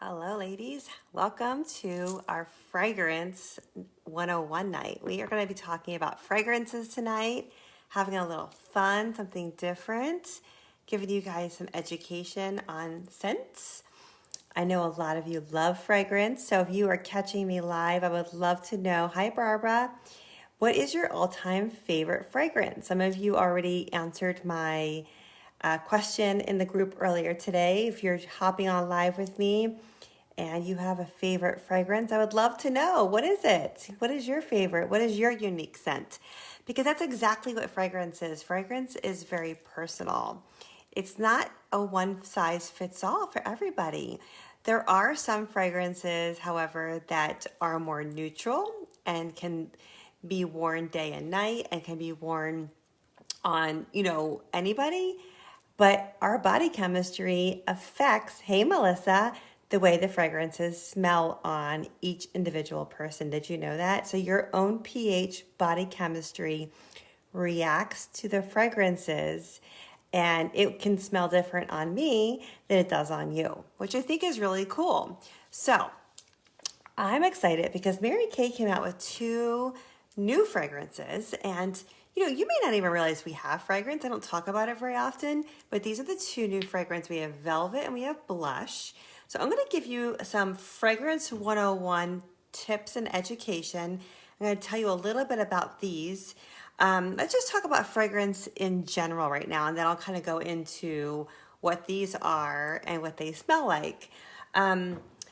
Hello, ladies. Welcome to our Fragrance 101 night. We are going to be talking about fragrances tonight, having a little fun, something different, giving you guys some education on scents. I know a lot of you love fragrance, so if you are catching me live, I would love to know. Hi, Barbara. What is your all-time favorite fragrance? Some of you already answered my question in the group earlier today. If you're hopping on live with me and you have a favorite fragrance, I would love to know. What is it? What is your favorite? What is your unique scent? Because that's exactly what fragrance is. Fragrance is very personal. It's not a one size fits all for everybody. There are some fragrances, however, that are more neutral and can be worn day and night and can be worn on, anybody. But our body chemistry affects, hey, Melissa, the way the fragrances smell on each individual person. Did you know that? So your own pH body chemistry reacts to the fragrances, and it can smell different on me than it does on you, which I think is really cool. So I'm excited because Mary Kay came out with 2 new fragrances, and you may not even realize we have fragrance. I don't talk about it very often, but these are the 2 new fragrances. We have Velvet and we have Blush. So I'm going to give you some Fragrance 101 tips and education. I'm going to tell you a little bit about these. Let's just talk about fragrance in general right now, and then I'll kind of go into what these are and what they smell like.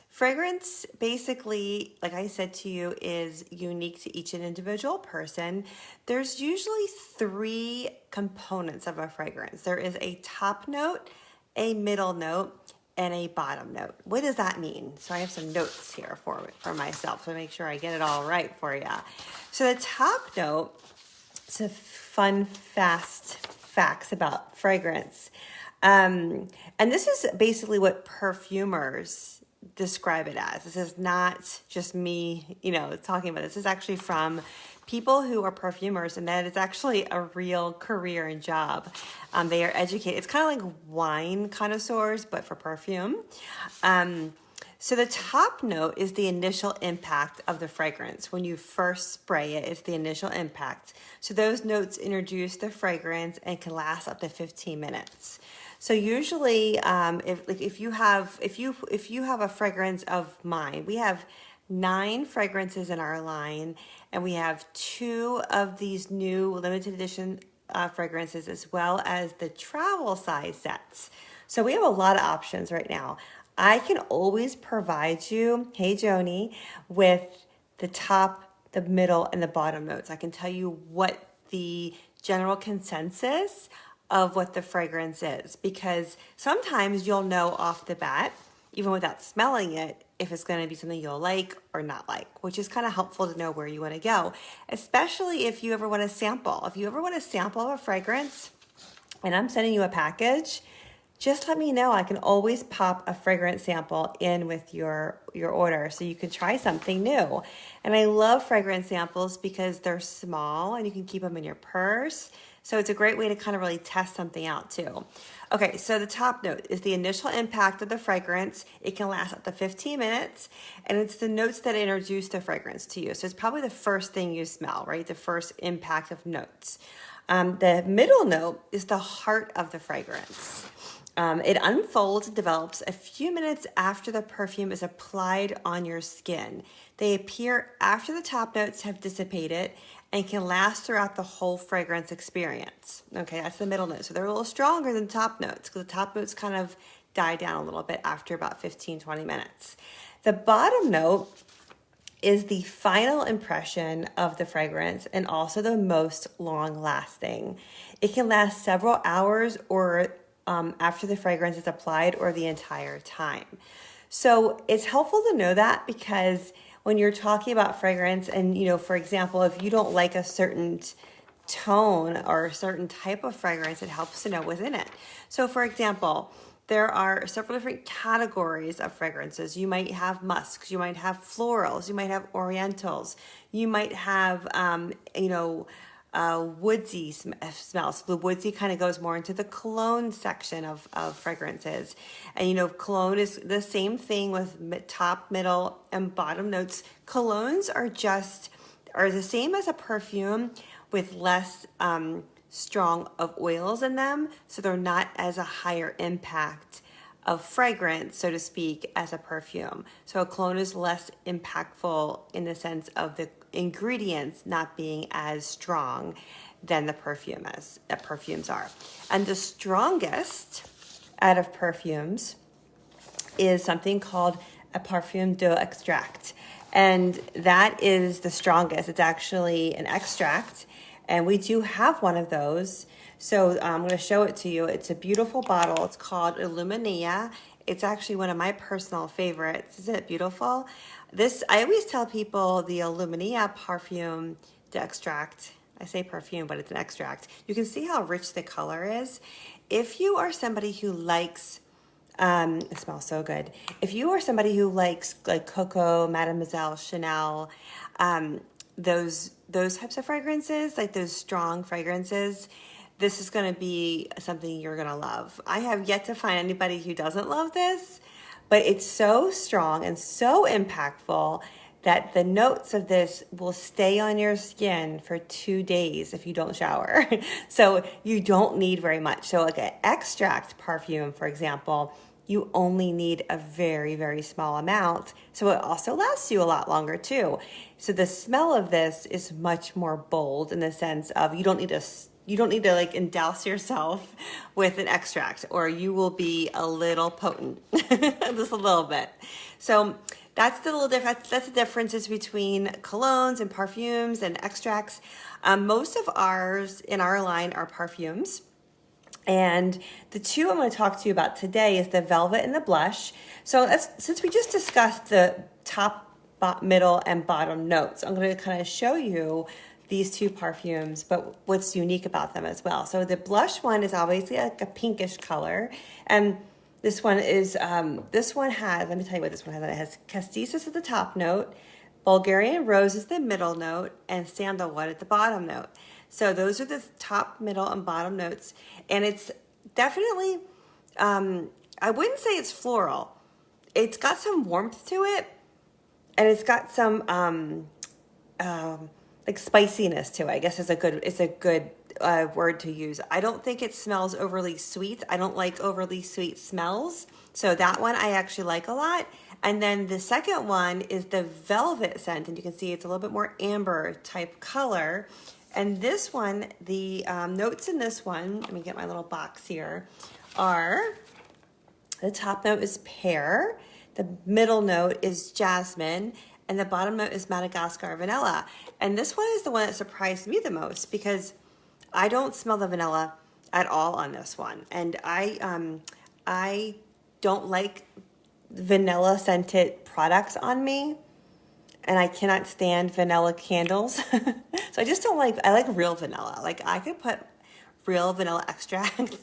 Fragrance, basically, like I said to you, is unique to each individual person. There's usually 3 components of a fragrance. There is a top note, a middle note, and a bottom note. What does that mean? So I have some notes here for myself to make sure I get it all right for you. So the top note, it's a fun, fast facts about fragrance. And this is basically what perfumers describe it as. This is not just me, talking about this. This is actually from people who are perfumers, and that is actually a real career and job. They are educated. It's kind of like wine connoisseurs, but for perfume. So the top note is the initial impact of the fragrance. When you first spray it, it's the initial impact. So those notes introduce the fragrance and can last up to 15 minutes. So usually, if you have a fragrance of mine, we have 9 fragrances in our line, and we have 2 of these new limited edition fragrances, as well as the travel size sets. So we have a lot of options right now. I can always provide you, hey Joni, with the top, the middle, and the bottom notes. I can tell you what the general consensus of what the fragrance is, because sometimes you'll know off the bat, even without smelling it, if it's going to be something you'll like or not like, which is kind of helpful to know where you want to go, especially if you ever want to sample. If you ever want to sample a fragrance and I'm sending you a package, just let me know. I can always pop a fragrance sample in with your order so you can try something new. And I love fragrance samples because they're small and you can keep them in your purse. So it's a great way to kind of really test something out too. Okay, so the top note is the initial impact of the fragrance. It can last up to 15 minutes, and it's the notes that introduce the fragrance to you. So it's probably the first thing you smell, right? The first impact of notes. The middle note is the heart of the fragrance. It unfolds and develops a few minutes after the perfume is applied on your skin. They appear after the top notes have dissipated and can last throughout the whole fragrance experience. Okay, that's the middle note. So they're a little stronger than top notes because the top notes kind of die down a little bit after about 15, 20 minutes. The bottom note is the final impression of the fragrance and also the most long lasting. It can last several hours or after the fragrance is applied or the entire time. So it's helpful to know that because when you're talking about fragrance and, for example, if you don't like a certain tone or a certain type of fragrance, it helps to know what's in it. So for example, there are several different categories of fragrances. You might have musks, you might have florals, you might have orientals, you might have, woodsy smell. So the woodsy kind of goes more into the cologne section of fragrances. And you know, cologne is the same thing with top, middle, and bottom notes. Colognes are the same as a perfume with less strong of oils in them. So they're not as a higher impact of fragrance, so to speak, as a perfume. So a cologne is less impactful in the sense of the ingredients not being as strong than the perfumes are. And the strongest out of perfumes is something called a Perfume d'extract. And that is the strongest. It's actually an extract. And we do have one of those. So I'm going to show it to you. It's a beautiful bottle. It's called Illuminia. It's actually one of my personal favorites. Isn't it beautiful? I always tell people the Illuminia Perfume d'extract. I say perfume, but it's an extract. You can see how rich the color is. If you are somebody who likes, it smells so good. If you are somebody who likes like Coco, Mademoiselle, Chanel, those types of fragrances, like those strong fragrances, this is going to be something you're going to love. I have yet to find anybody who doesn't love this, but it's so strong and so impactful that the notes of this will stay on your skin for 2 days if you don't shower. So you don't need very much. So like an extract perfume, for example, you only need a very, very small amount. So it also lasts you a lot longer too. So the smell of this is much more bold in the sense of you don't need to like endouse yourself with an extract, or you will be a little potent, just a little bit. So that's the little difference. That's the differences between colognes and perfumes and extracts. Most of ours in our line are perfumes. And the two I'm going to talk to you about today is the Velvet and the Blush. So since we just discussed the top, middle, and bottom notes, I'm going to kind of show you these two perfumes, but what's unique about them as well. So the blush one is obviously like a pinkish color. And this one is, let me tell you what this one has. It has cassis at the top note, Bulgarian rose is the middle note, and sandalwood at the bottom note. So those are the top, middle, and bottom notes. And it's definitely, I wouldn't say it's floral. It's got some warmth to it, and it's got some like spiciness to it, I guess is a good word to use. I don't think it smells overly sweet. I don't like overly sweet smells. So that one I actually like a lot. And then the second one is the velvet scent, and you can see it's a little bit more amber type color. And this one, the notes in this one, let me get my little box here, are the top note is pear, the middle note is jasmine, and the bottom note is Madagascar vanilla. And this one is the one that surprised me the most because I don't smell the vanilla at all on this one. And I don't like vanilla scented products on me. And I cannot stand vanilla candles. So I just don't I like real vanilla. Like I could put real vanilla extract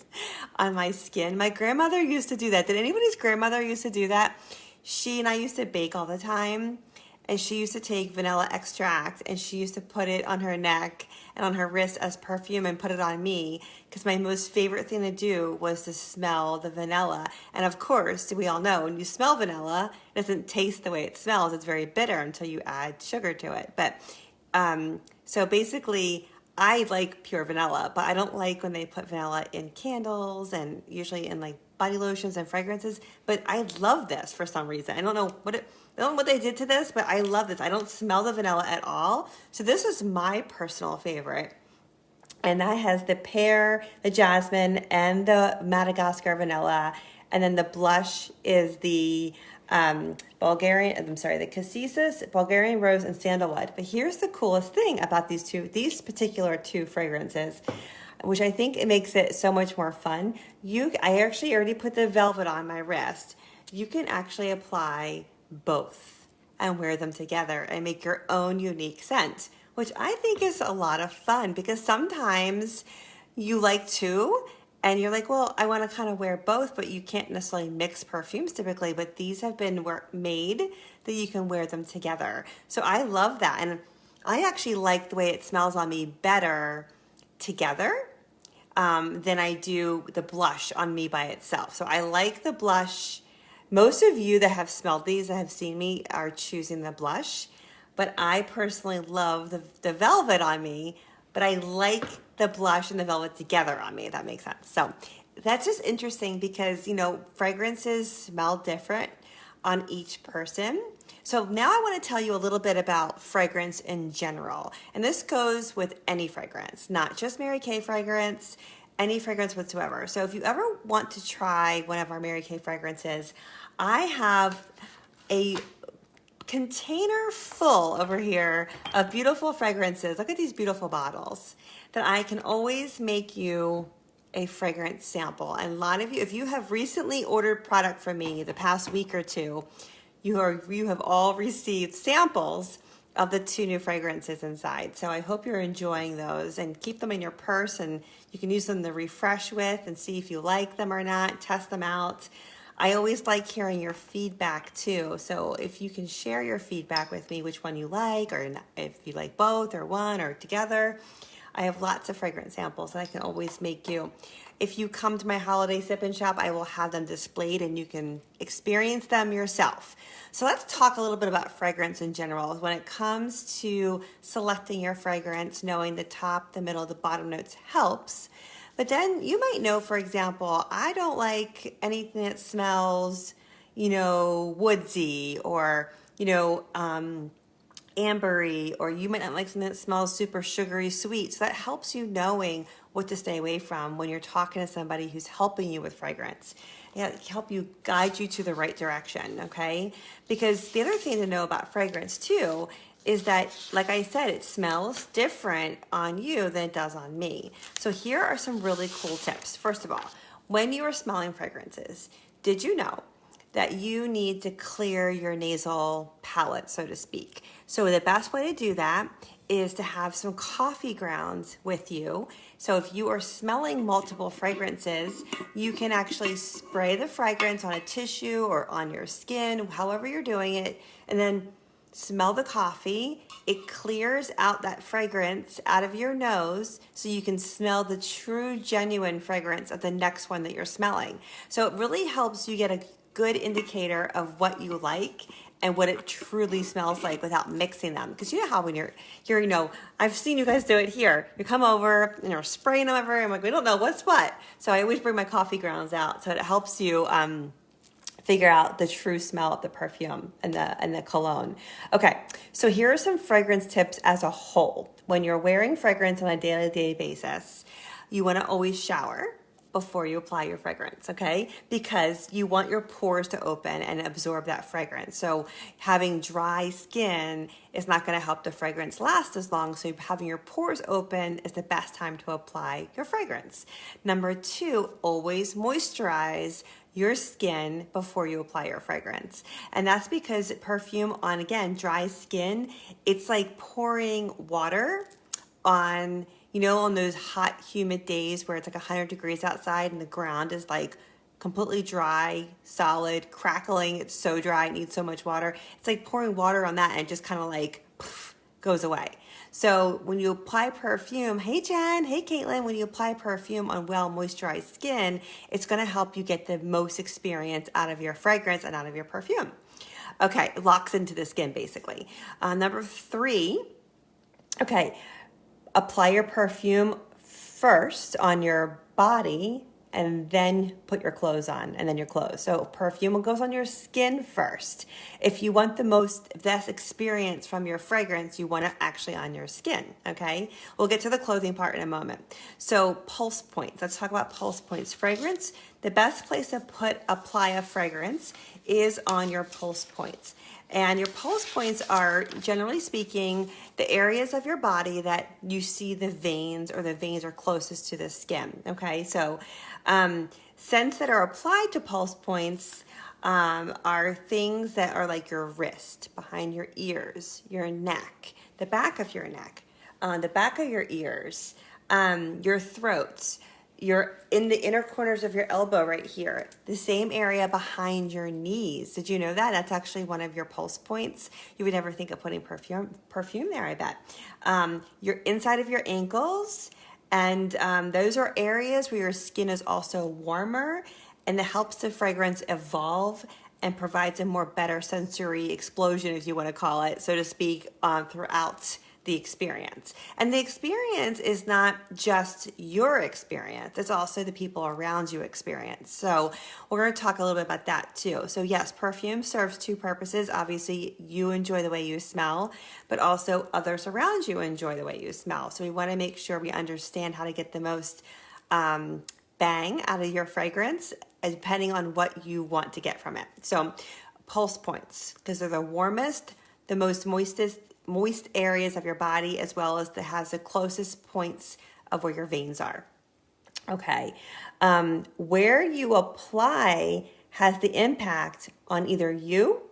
on my skin. My grandmother used to do that. Did anybody's grandmother used to do that? She and I used to bake all the time. And she used to take vanilla extract and she used to put it on her neck and on her wrist as perfume and put it on me because my most favorite thing to do was to smell the vanilla. And of course, we all know when you smell vanilla, it doesn't taste the way it smells. It's very bitter until you add sugar to it. But so basically, I like pure vanilla, but I don't like when they put vanilla in candles and usually in like body lotions and fragrances. But I love this for some reason. I don't know what they did to this, but I love this. I don't smell the vanilla at all. So this is my personal favorite. And that has the pear, the jasmine, and the Madagascar vanilla. And then the blush is the the cassis, Bulgarian rose, and sandalwood. But here's the coolest thing about these particular two fragrances, which I think it makes it so much more fun. I actually already put the velvet on my wrist. You can actually apply both and wear them together and make your own unique scent, which I think is a lot of fun because sometimes you like two and you're like, well, I want to kind of wear both, but you can't necessarily mix perfumes typically, but these have been made that you can wear them together. So I love that. And I actually like the way it smells on me better together than I do the blush on me by itself. So I like the blush. Most of you that have smelled these, that have seen me, are choosing the blush. But I personally love the velvet on me, but I like the blush and the velvet together on me, if that makes sense. So that's just interesting because, fragrances smell different on each person. So now I want to tell you a little bit about fragrance in general. And this goes with any fragrance, not just Mary Kay fragrance, any fragrance whatsoever. So if you ever want to try one of our Mary Kay fragrances, I have a container full over here of beautiful fragrances. Look at these beautiful bottles that I can always make you a fragrance sample. And a lot of you, if you have recently ordered product from me the past week or two, you have all received samples of the 2 new fragrances inside. So I hope you're enjoying those, and keep them in your purse, and you can use them to refresh with and see if you like them or not, test them out. I always like hearing your feedback too. So if you can share your feedback with me, which one you like, or if you like both or one or together. I have lots of fragrance samples that I can always make you. If you come to my holiday sip and shop, I will have them displayed and you can experience them yourself. So let's talk a little bit about fragrance in general. When it comes to selecting your fragrance, knowing the top, the middle, the bottom notes helps. But then you might know, for example, I don't like anything that smells, woodsy or, ambery, or you might not like something that smells super sugary sweet. So that helps you knowing what to stay away from when you're talking to somebody who's helping you with fragrance. Help you guide you to the right direction, okay? Because the other thing to know about fragrance too is that, like I said, it smells different on you than it does on me. So here are some really cool tips. First of all, when you are smelling fragrances, did you know that you need to clear your nasal palate, so to speak? So the best way to do that is to have some coffee grounds with you. So if you are smelling multiple fragrances, you can actually spray the fragrance on a tissue or on your skin, however you're doing it, and then smell the coffee. It clears out that fragrance out of your nose so you can smell the true, genuine fragrance of the next one that you're smelling. So it really helps you get a good indicator of what you like and what it truly smells like without mixing them. Because you know how when you're I've seen you guys do it here. You come over and you're spraying them everywhere. I'm like, we don't know what's what. So I always bring my coffee grounds out so it helps you figure out the true smell of the perfume and the cologne. Okay, so here are some fragrance tips as a whole. When you're wearing fragrance on a day-to-day basis, you want to always shower before you apply your fragrance, okay? Because you want your pores to open and absorb that fragrance. So having dry skin is not going to help the fragrance last as long. So having your pores open is the best time to apply your fragrance. Number 2, always moisturize your skin before you apply your fragrance. And that's because perfume on, again, dry skin, it's like pouring water on, on those hot, humid days where it's like 100 degrees outside and the ground is like completely dry, solid, crackling. It's so dry, it needs so much water. It's like pouring water on that and it just kind of like goes away. So when you apply perfume, hey Jen, hey Caitlin, when you apply perfume on well moisturized skin, it's going to help you get the most experience out of your fragrance and out of your perfume. Okay, it locks into the skin basically. Number 3, okay, apply your perfume first on your body and then put your clothes on and then your clothes. So perfume goes on your skin first. If you want the best experience from your fragrance, you want it actually on your skin, okay? We'll get to the clothing part in a moment. So pulse points, let's talk about pulse points. Fragrance, the best place to apply a fragrance is on your pulse points. And your pulse points are, generally speaking, the areas of your body that you see the veins, or the veins are closest to the skin, okay? So scents that are applied to pulse points are things that are like your wrist, behind your ears, your neck, the back of your neck, the back of your ears, your throat, You're in the inner corners of your elbow right here, the same area behind your knees. Did you know that? That's actually one of your pulse points. You would never think of putting perfume there, I bet. Your inside of your ankles, and those are areas where your skin is also warmer, and it helps the fragrance evolve and provides a more better sensory explosion, if you want to call it, so to speak, throughout the experience. And the experience is not just your experience, it's also the people around you experience. So we're going to talk a little bit about that too. So yes, perfume serves two purposes. Obviously, you enjoy the way you smell, but also others around you enjoy the way you smell. So we want to make sure we understand how to get the most bang out of your fragrance, depending on what you want to get from it. So pulse points, because they're the warmest, the most moist areas of your body, as well as has the closest points of where your veins are. Okay. Where you apply has the impact on either you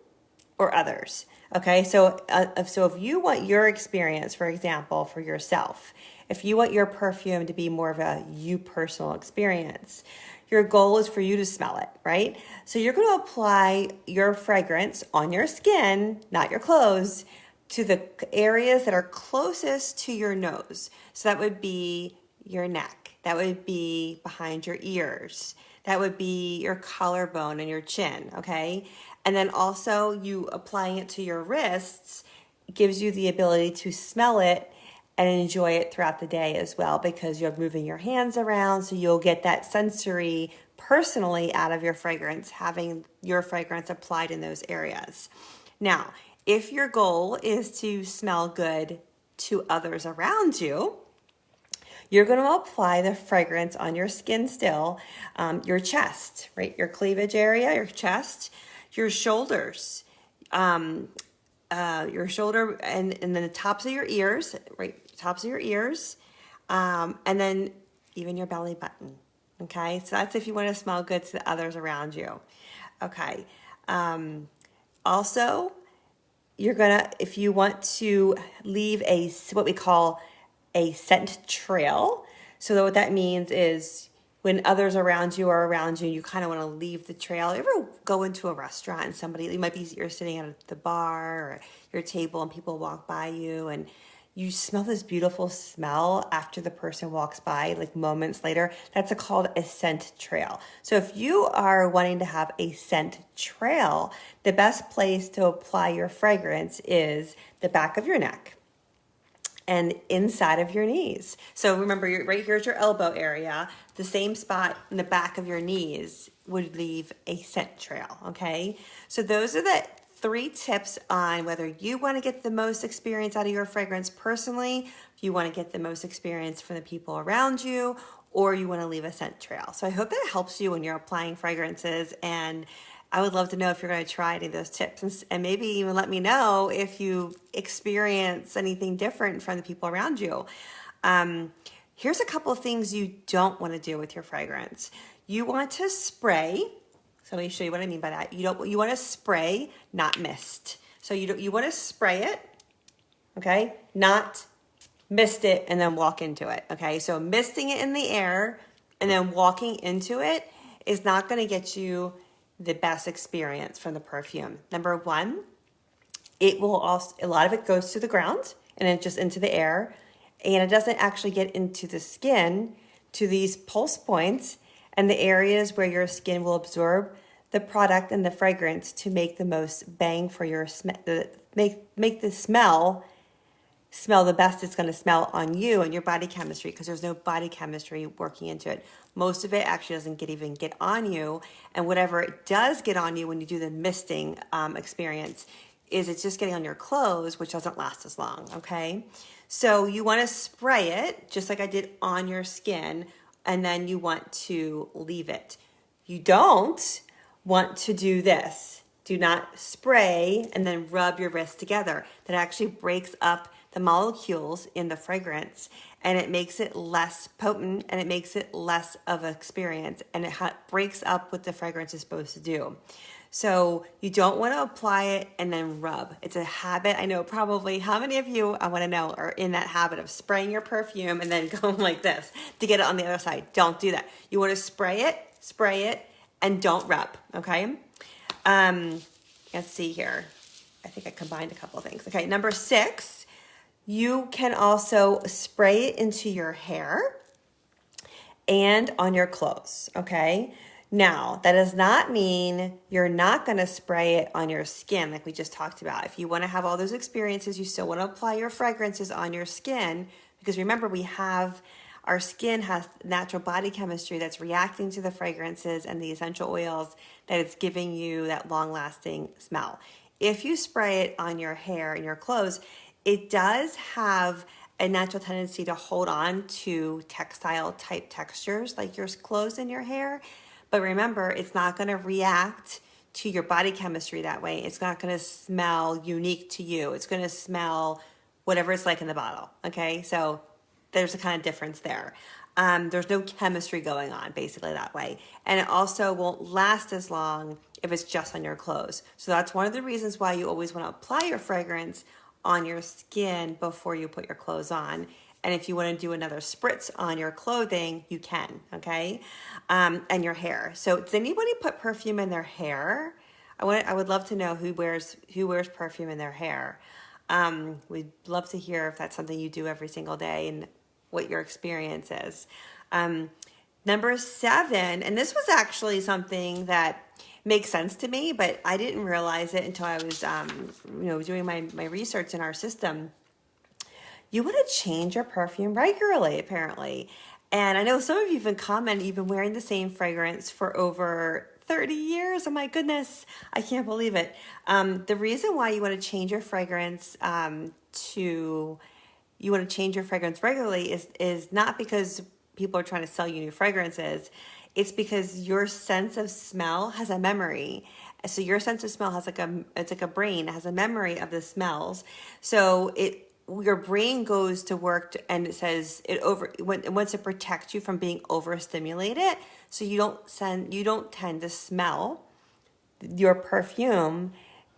or others. Okay. So if you want your experience, for example, for yourself, if you want your perfume to be more of a you personal experience, your goal is for you to smell it, right? So you're going to apply your fragrance on your skin, not your clothes, to the areas that are closest to your nose. So that would be your neck. That would be behind your ears. That would be your collarbone and your chin, okay? And then also you applying it to your wrists gives you the ability to smell it and enjoy it throughout the day as well, because you're moving your hands around, so you'll get that sensory personally out of your fragrance, having your fragrance applied in those areas. Now, if your goal is to smell good to others around you, you're going to apply the fragrance on your skin still, your chest, right? Your cleavage area, your chest, your shoulders, your shoulder, and then the tops of your ears, right? Tops of your ears, and then even your belly button. Okay, so that's if you want to smell good to the others around you. Okay. Also, you're gonna, if you want to leave what we call a scent trail. So what that means is when others around you are around you, you kind of want to leave the trail. You ever go into a restaurant and you're sitting at the bar or your table and people walk by you and you smell this beautiful smell after the person walks by, like moments later. That's called a scent trail. So if you are wanting to have a scent trail, the best place to apply your fragrance is the back of your neck and inside of your knees. So remember, right here's your elbow area. The same spot in the back of your knees would leave a scent trail, okay? So those are the 3 tips on whether you want to get the most experience out of your fragrance personally, if you want to get the most experience from the people around you, or you want to leave a scent trail. So I hope that helps you when you're applying fragrances, and I would love to know if you're going to try any of those tips, and maybe even let me know if you experience anything different from the people around you. Here's a couple of things you don't want to do with your fragrance. You want to spray. So let me show you what I mean by that. You want to spray, not mist. So you want to spray it, okay? Not mist it and then walk into it, okay? So misting it in the air and then walking into it is not going to get you the best experience from the perfume. Number 1, a lot of it goes to the ground and then just into the air, and it doesn't actually get into the skin, to these pulse points and the areas where your skin will absorb the product and the fragrance to make the most bang for your make the smell the best it's going to smell on you and your body chemistry, because there's no body chemistry working into it. Most of it actually doesn't even get on you, and whatever it does get on you when you do the misting experience it's just getting on your clothes, which doesn't last as long, okay? So you want to spray it just like I did on your skin, and then you want to leave it. You don't want to do this. Do not spray and then rub your wrists together. That actually breaks up the molecules in the fragrance, and it makes it less potent, and it makes it less of an experience, and it breaks up what the fragrance is supposed to do. So you don't want to apply it and then rub. It's a habit. I know probably how many of you, I want to know, are in that habit of spraying your perfume and then going like this to get it on the other side. Don't do that. You want to spray it, and don't rub, okay? Let's see here. I think I combined a couple of things. Okay, number 6, you can also spray it into your hair and on your clothes, okay? Now, that does not mean you're not going to spray it on your skin like we just talked about. If you want to have all those experiences, you still want to apply your fragrances on your skin, because remember, our skin has natural body chemistry that's reacting to the fragrances and the essential oils that it's giving you that long-lasting smell. If you spray it on your hair and your clothes, it does have a natural tendency to hold on to textile type textures like your clothes and your hair. But remember, it's not going to react to your body chemistry that way. It's not going to smell unique to you. It's going to smell whatever it's like in the bottle. Okay, so there's a kind of difference there. There's no chemistry going on basically that way. And it also won't last as long if it's just on your clothes. So that's one of the reasons why you always want to apply your fragrance on your skin before you put your clothes on. And if you want to do another spritz on your clothing, you can, okay? And your hair. So does anybody put perfume in their hair? I would love to know who wears perfume in their hair. We'd love to hear if that's something you do every single day and what your experience is. Number 7, and this was actually something that makes sense to me, but I didn't realize it until I was, doing my research in our system. You want to change your perfume regularly, apparently. And I know some of you have commented, you've been wearing the same fragrance for over 30 years. Oh my goodness, I can't believe it. The reason why you want to change your fragrance regularly is not because people are trying to sell you new fragrances. It's because your sense of smell has a memory. So your sense of smell has it's like a brain, it has a memory of the smells. So your brain goes to work and it says it wants to protect you from being overstimulated. So you don't tend to smell your perfume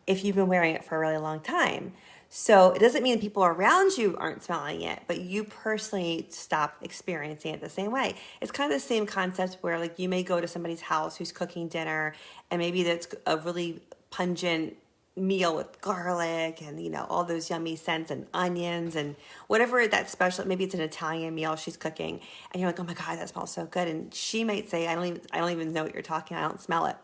if you've been wearing it for a really long time. So it doesn't mean people around you aren't smelling it, but you personally stop experiencing it the same way. It's kind of the same concept where like you may go to somebody's house who's cooking dinner and maybe that's a really pungent meal with garlic and all those yummy scents and onions and whatever that special, maybe it's an Italian meal she's cooking and you're like, oh my God, that smells so good. And she might say, I don't even know what you're talking, I don't smell it.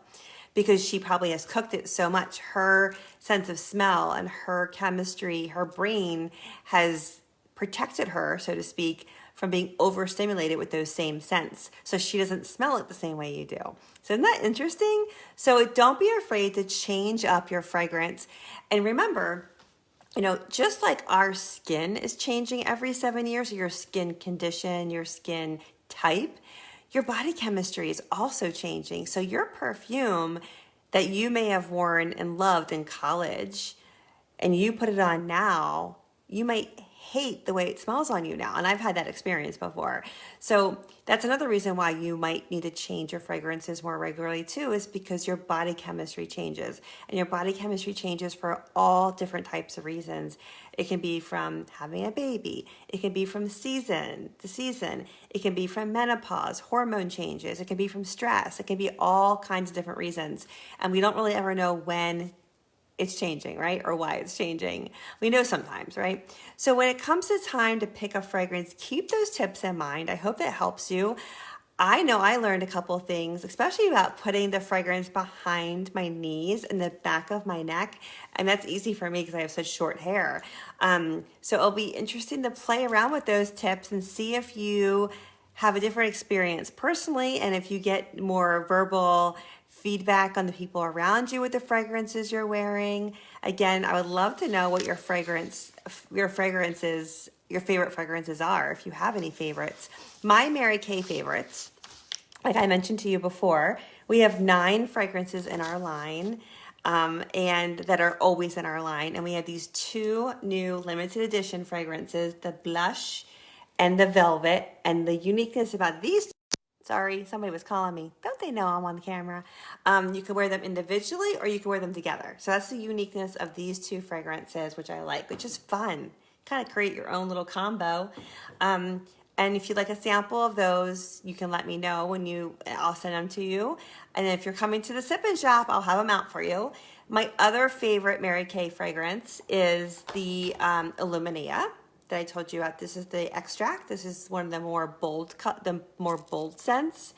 Because she probably has cooked it so much. Her sense of smell and her chemistry, her brain has protected her, so to speak, from being overstimulated with those same scents. So she doesn't smell it the same way you do. So isn't that interesting? So don't be afraid to change up your fragrance. And remember, just like our skin is changing every 7 years, your skin condition, your skin type, your body chemistry is also changing. So your perfume that you may have worn and loved in college and you put it on now, you might hate the way it smells on you now. And I've had that experience before. So that's another reason why you might need to change your fragrances more regularly too, is because your body chemistry changes. And your body chemistry changes for all different types of reasons. It can be from having a baby. It can be from season to season. It can be from menopause, hormone changes. It can be from stress. It can be all kinds of different reasons. And we don't really ever know when it's changing, right? Or why it's changing. We know sometimes, right? So when it comes to time to pick a fragrance, keep those tips in mind. I hope that helps you. I know I learned a couple of things, especially about putting the fragrance behind my knees and the back of my neck. And that's easy for me because I have such short hair. So it'll be interesting to play around with those tips and see if you have a different experience personally and if you get more verbal feedback on the people around you with the fragrances you're wearing. Again, I would love to know what your favorite fragrances are, if you have any favorites. My Mary Kay favorites, like I mentioned to you before, we have 9 fragrances in our line, and that are always in our line. And we have these 2 new limited edition fragrances, the Blush and the Velvet. And the uniqueness about these Sorry, somebody was calling me. Don't they know I'm on the camera? You can wear them individually or you can wear them together. So that's the uniqueness of these two fragrances, which I like, which is fun. Kind of create your own little combo. And if you'd like a sample of those, you can let me know I'll send them to you. And if you're coming to the Sip and Shop, I'll have them out for you. My other favorite Mary Kay fragrance is the Illuminia that I told you about. This is the extract. This is one of the more bold scents.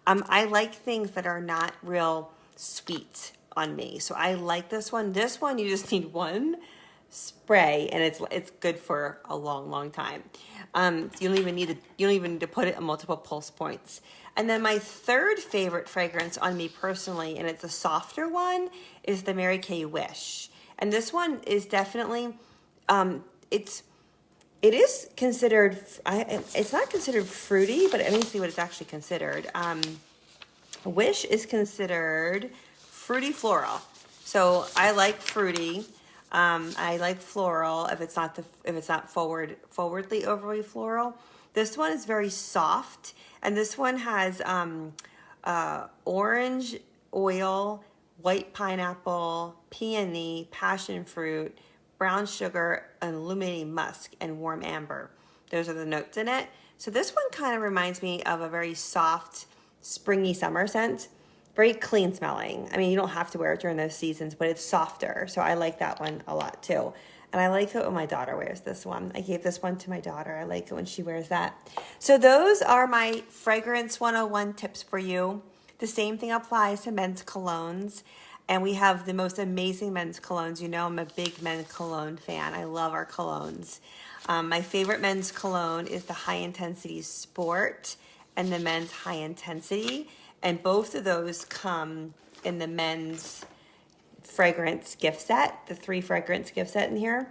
I like things that are not real sweet on me. So I like this one. This one, you just need one spray and it's good for a long time. You don't even need to put it in multiple pulse points. And then my third favorite fragrance on me personally, and it's a softer one, is the Mary Kay Wish. And this one is definitely, it is considered, it's not considered fruity, but let me see what it's actually considered. Wish is considered fruity floral. So I like fruity. I like floral if it's not forwardly overly floral. This one is very soft, and this one has orange oil, white pineapple, peony, passion fruit, brown sugar, and Illuminae musk, and warm amber. Those are the notes in it. So this one kind of reminds me of a very soft, springy summer scent. Very clean smelling. I mean, you don't have to wear it during those seasons, but it's softer. So I like that one a lot too. And I like it when my daughter wears this one. I gave this one to my daughter. I like it when she wears that. So those are my Fragrance 101 tips for you. The same thing applies to men's colognes. And we have the most amazing men's colognes. You know, I'm a big men's cologne fan. I love our colognes. My favorite men's cologne is the High Intensity Sport and the men's High Intensity. And both of those come in the men's fragrance gift set, the 3 fragrance gift set in here.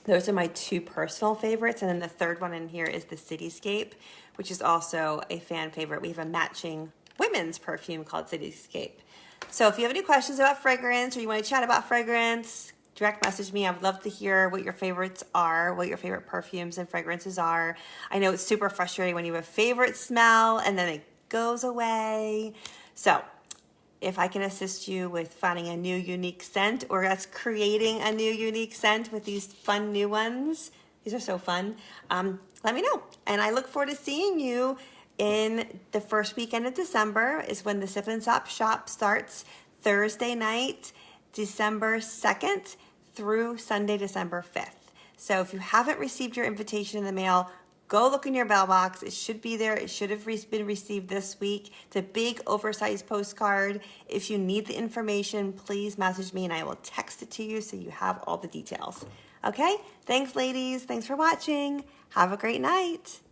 Those are my 2 personal favorites. And then the third one in here is the Cityscape, which is also a fan favorite. We have a matching women's perfume called Cityscape. So if you have any questions about fragrance or you want to chat about fragrance, direct message me. I would love to hear what your favorites are, what your favorite perfumes and fragrances are. I know it's super frustrating when you have a favorite smell and then it goes away. So if I can assist you with finding a new unique scent or us creating a new unique scent with these fun new ones, these are so fun, let me know. And I look forward to seeing you in the first weekend of December is when the Sip and Shop starts, Thursday night, December 2nd through Sunday, December 5th. So if you haven't received your invitation in the mail, go look in your mailbox. It should be there. It should have been received this week. It's a big oversized postcard. If you need the information, please message me and I will text it to you so you have all the details. Okay? Thanks, ladies. Thanks for watching. Have a great night.